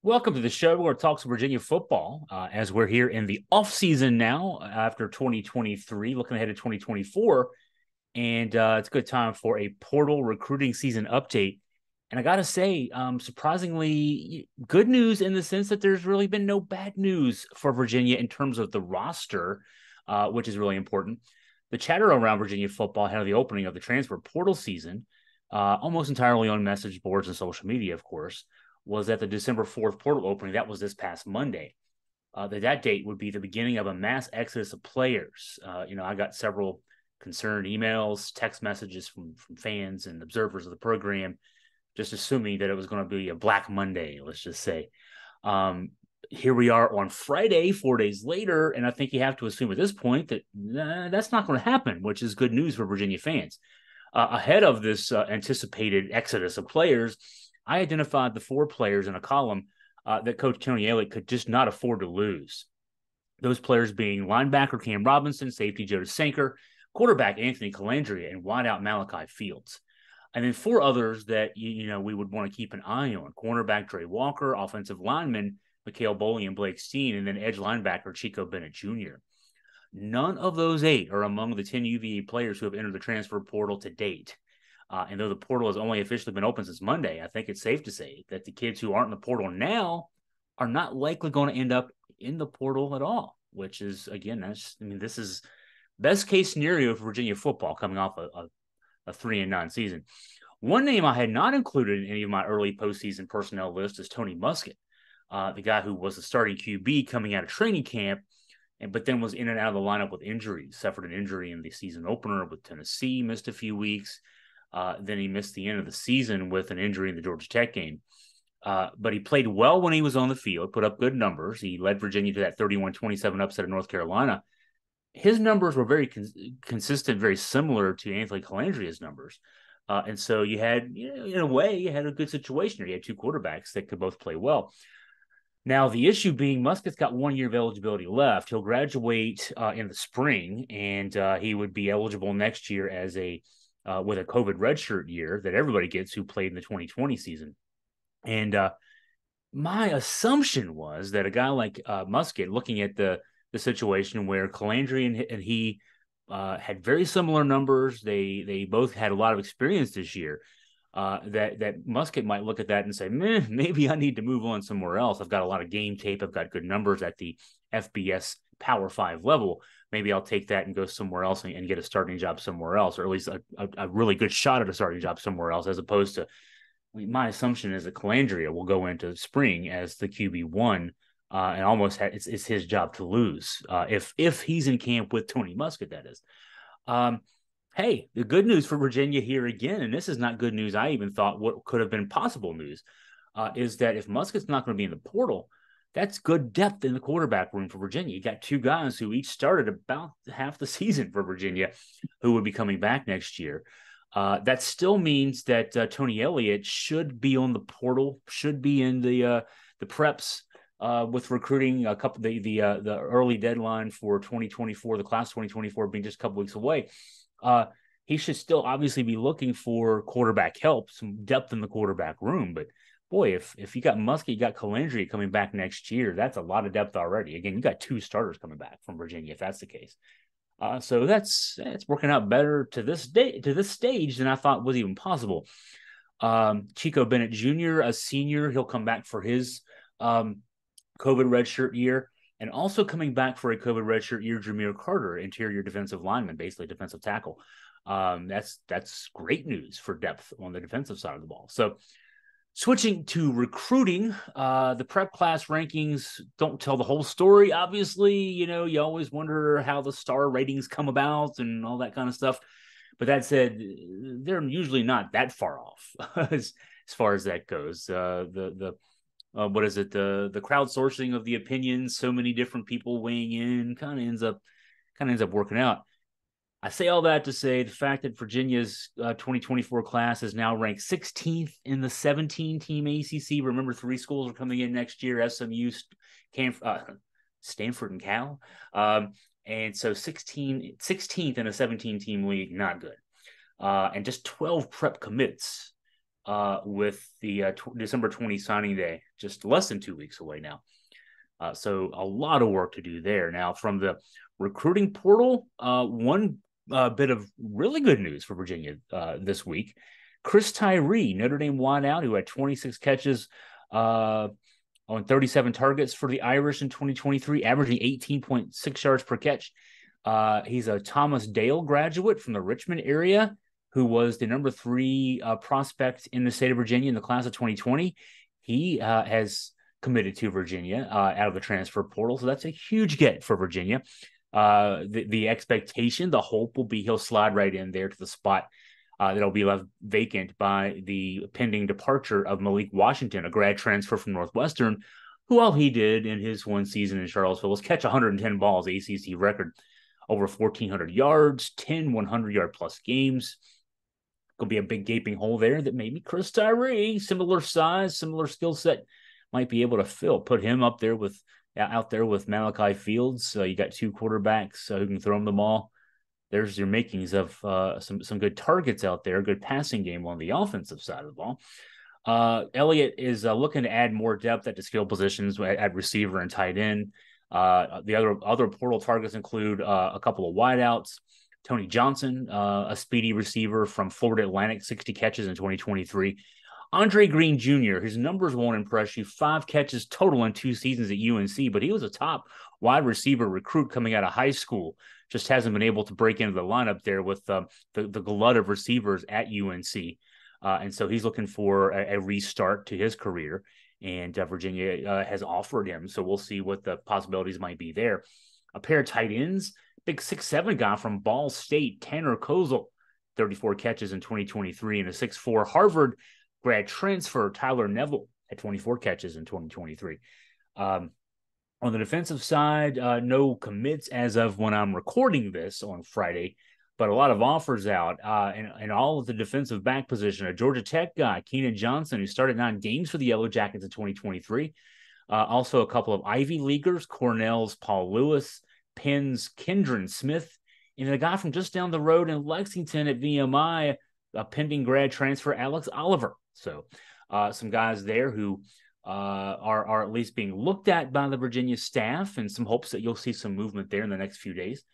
Welcome to the show where it talks Virginia football as we're here in the off season now after 2023, looking ahead to 2024. And it's a good time for a portal recruiting season update. And I got to say, surprisingly good news in the sense that there's really been no bad news for Virginia in terms of the roster, which is really important. The chatter around Virginia football ahead of the opening of the transfer portal season, almost entirely on message boards and social media, of course, was at the December 4th portal opening. That was this past Monday. That date would be the beginning of a mass exodus of players. I got several concerned emails, text messages from fans and observers of the program, just assuming that it was going to be a Black Monday, let's just say. Here we are on Friday, 4 days later, and I think you have to assume at this point that that's not going to happen, which is good news for Virginia fans. Ahead of this anticipated exodus of players, I identified the four players in a column that Coach Tony Elliott could just not afford to lose. Those players being linebacker Cam Robinson, safety Joe DeSanker, quarterback Anthony Calandria, and wideout Malachi Fields. And then four others that we would want to keep an eye on: cornerback Dre Walker, offensive lineman Mikhail Boley and Blake Steen, and then edge linebacker Chico Bennett Jr. None of those eight are among the 10 UVA players who have entered the transfer portal to date. And though the portal has only officially been open since Monday, I think it's safe to say that the kids who aren't in the portal now are not likely going to end up in the portal at all, which is, again, this is best case scenario for Virginia football coming off a 3-9 season. One name I had not included in any of my early postseason personnel list is Tony Muskett, the guy who was the starting QB coming out of training camp, but then was in and out of the lineup with injuries, suffered an injury in the season opener with Tennessee, missed a few weeks. Then he missed the end of the season with an injury in the Georgia Tech game. But he played well when he was on the field, put up good numbers. He led Virginia to that 31-27 upset of North Carolina. His numbers were very consistent, very similar to Anthony Calandria's numbers. And so you had, in a way, you had a good situation here. You had two quarterbacks that could both play well. Now, the issue being Muskett's got 1 year of eligibility left. He'll graduate in the spring, and he would be eligible next year as with a COVID redshirt year that everybody gets who played in the 2020 season. And my assumption was that a guy like Muskett, looking at the situation where Calandria and he had very similar numbers, they both had a lot of experience this year, that Muskett might look at that and say, maybe I need to move on somewhere else. I've got a lot of game tape. I've got good numbers at the FBS Power 5 level. Maybe I'll take that and go somewhere else and get a starting job somewhere else, or at least a really good shot at a starting job somewhere else, as opposed to my assumption is that Calandria will go into spring as the QB1 and almost it's his job to lose if he's in camp with Tony Muskett, that is. Hey, the good news for Virginia here again, and this is not good news I even thought what could have been possible news, is that if Muskett's not going to be in the portal, that's good depth in the quarterback room for Virginia. You got two guys who each started about half the season for Virginia who would be coming back next year. That still means that Tony Elliott should be on the portal, should be in the preps with recruiting. The early deadline for 2024, the class 2024 being just a couple weeks away. He should still obviously be looking for quarterback help, some depth in the quarterback room, but boy, if you got Muskett, you got Calandria coming back next year, that's a lot of depth already. Again, you got two starters coming back from Virginia, if that's the case. So it's working out better to this stage than I thought was even possible. Chico Bennett Jr., a senior, he'll come back for his COVID redshirt year, and also coming back for a COVID redshirt year, Jameer Carter, interior defensive lineman, basically defensive tackle. That's great news for depth on the defensive side of the ball. So, switching to recruiting, the prep class rankings don't tell the whole story. Obviously, you always wonder how the star ratings come about and all that kind of stuff. But that said, they're usually not that far off as far as that goes. What is it? The crowdsourcing of the opinions, so many different people weighing in, kind of ends up working out. I say all that to say the fact that Virginia's 2024 class is now ranked 16th in the 17-team ACC. Remember, 3 schools are coming in next year: SMU, Stanford, and Cal. And so 16th in a 17-team league, not good. And just 12 prep commits with the December 20 signing day, just less than 2 weeks away now. So a lot of work to do there. Now, from the recruiting portal, one bit of really good news for Virginia this week. Chris Tyree, Notre Dame wideout, who had 26 catches on 37 targets for the Irish in 2023, averaging 18.6 yards per catch. He's a Thomas Dale graduate from the Richmond area, who was the number 3 prospect in the state of Virginia in the class of 2020. He has committed to Virginia out of the transfer portal, so that's a huge get for Virginia. The expectation, the hope will be he'll slide right in there to the spot that'll be left vacant by the pending departure of Malik Washington, a grad transfer from Northwestern, who all he did in his one season in Charlottesville was catch 110 balls, ACC record, over 1,400 yards, 10 100-yard plus games. Going to be a big gaping hole there that maybe Chris Tyree, similar size, similar skill set, might be able to fill. Put him up there with out there with Malachi Fields. You got 2 quarterbacks who can throw him the ball. There's your makings of some good targets out there, good passing game on the offensive side of the ball. Elliott is looking to add more depth at the skill positions at receiver and tight end. The other portal targets include a couple of wideouts. Tony Johnson, a speedy receiver from Florida Atlantic, 60 catches in 2023. Andre Green Jr., his numbers won't impress you. 5 catches total in 2 seasons at UNC, but he was a top wide receiver recruit coming out of high school. Just hasn't been able to break into the lineup there with the glut of receivers at UNC. And so he's looking for a restart to his career, and Virginia has offered him. So we'll see what the possibilities might be there. A pair of tight ends, big 6'7" guy from Ball State, Tanner Kozel, 34 catches in 2023, and a 6'4" Harvard grad transfer, Tyler Neville, had 24 catches in 2023. On the defensive side, no commits as of when I'm recording this on Friday, but a lot of offers out. And all of the defensive back position, a Georgia Tech guy, Keenan Johnson, who started 9 games for the Yellow Jackets in 2023. Also a couple of Ivy Leaguers, Cornell's Paul Lewis, Penn's Kendron Smith, and a guy from just down the road in Lexington at VMI, a pending grad transfer, Alex Oliver. So some guys there who are at least being looked at by the Virginia staff, and some hopes that you'll see some movement there in the next few days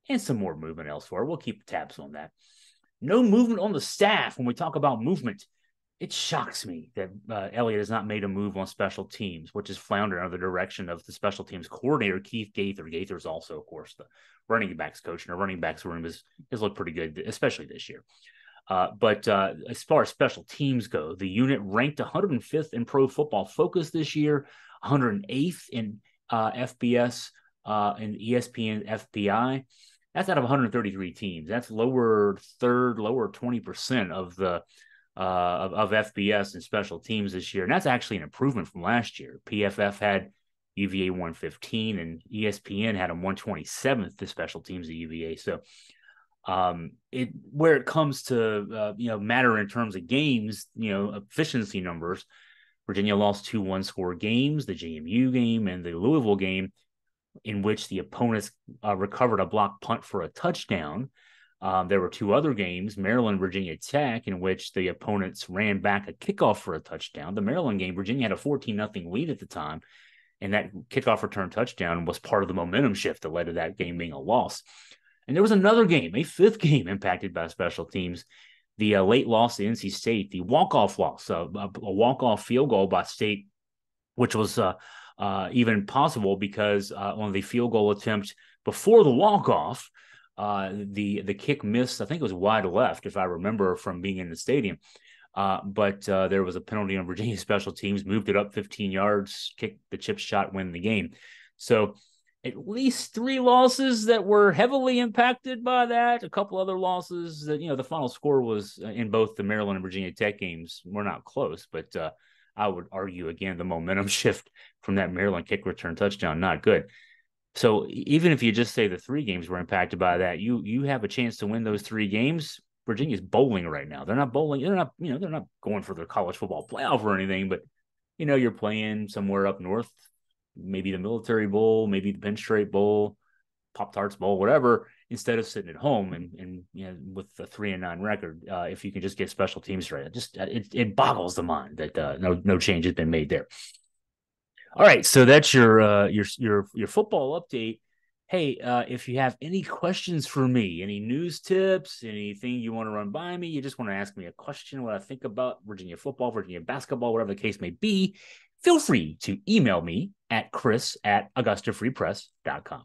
and some more movement elsewhere. We'll keep tabs on that. No movement on the staff. When we talk about movement, it shocks me that Elliott has not made a move on special teams, which is floundering under the direction of the special teams coordinator, Keith Gaither. Gaither's also, of course, the running backs coach, and our running backs room has looked pretty good, especially this year. But as far as special teams go, the unit ranked 105th in Pro Football Focus this year, 108th in FBS and ESPN FPI. That's out of 133 teams. That's lower 20% of the of FBS and special teams this year, and that's actually an improvement from last year. PFF had UVA 115, and ESPN had them 127th to special teams at UVA. So where it comes to matter in terms of games, efficiency numbers, Virginia lost 2 one-score games, the JMU game and the Louisville game, in which the opponents recovered a block punt for a touchdown. There were 2 other games, Maryland, Virginia Tech, in which the opponents ran back a kickoff for a touchdown. The Maryland game, Virginia had a 14-0 lead at the time, and that kickoff return touchdown was part of the momentum shift that led to that game being a loss. And there was another game, a 5th game impacted by special teams, the late loss to NC State, the walk-off loss, a walk-off field goal by State, which was even possible because on the field goal attempt before the walk-off, the kick missed. I think it was wide left, if I remember from being in the stadium. But there was a penalty on Virginia special teams, moved it up 15 yards, kicked the chip shot, win the game. So at least 3 losses that were heavily impacted by that. A couple other losses that, the final score was in both the Maryland and Virginia Tech games were not close, but I would argue, again, the momentum shift from that Maryland kick return touchdown, not good. So even if you just say the 3 games were impacted by that, you have a chance to win those 3 games. Virginia's bowling right now. They're not bowling. They're not going for the college football playoff or anything, but you're playing somewhere up north, maybe the Military Bowl, maybe the Penn State Bowl. Pop-Tarts Bowl, whatever, instead of sitting at home and with a 3-9 record. If you can just get special teams right, it boggles the mind that no change has been made there. All right, so that's your football update. Hey, if you have any questions for me, any news tips, anything you want to run by me, you just want to ask me a question, what I think about Virginia football, Virginia basketball, whatever the case may be, feel free to email me at chris@augustafreepress.com.